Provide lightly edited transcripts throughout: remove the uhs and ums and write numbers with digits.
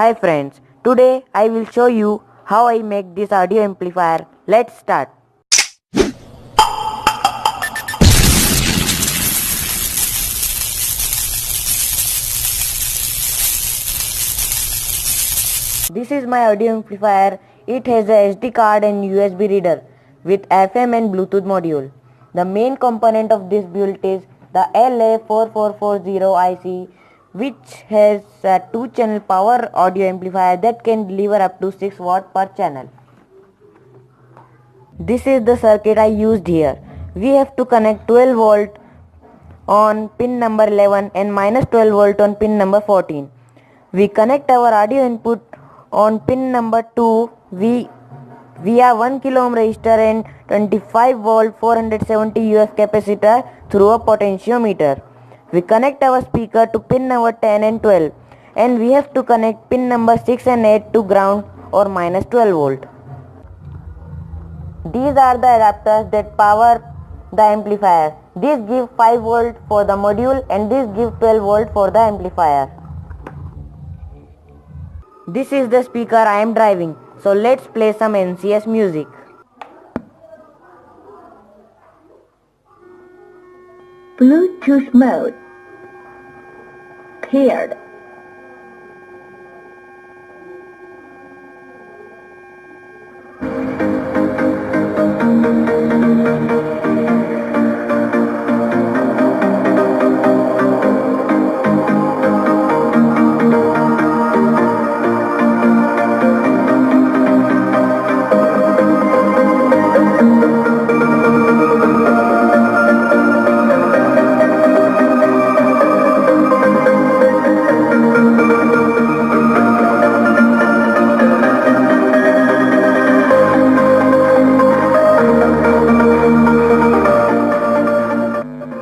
Hi friends, today I will show you how I make this audio amplifier. Let's start. This is my audio amplifier. It has a SD card and USB reader with FM and Bluetooth module. The main component of this build is the LA4440 IC, which has a 2-channel power audio amplifier that can deliver up to 6 watt per channel. This is the circuit I used here. We have to connect 12 volt on pin number 11 and minus 12 volt on pin number 14. We connect our audio input on pin number 2 via 1 kilo ohm resistor and 25 volt 470 UF capacitor through a potentiometer. We connect our speaker to pin number 10 and 12, and we have to connect pin number 6 and 8 to ground or minus 12 volt. These are the adapters that power the amplifier. This gives 5 volt for the module and this gives 12 volt for the amplifier. This is the speaker I am driving, so let's play some NCS music. Bluetooth mode paired.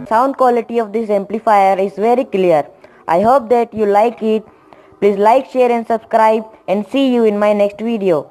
Sound quality of this amplifier is very clear. I hope that you like it. Please like, share and subscribe, and see you in my next video.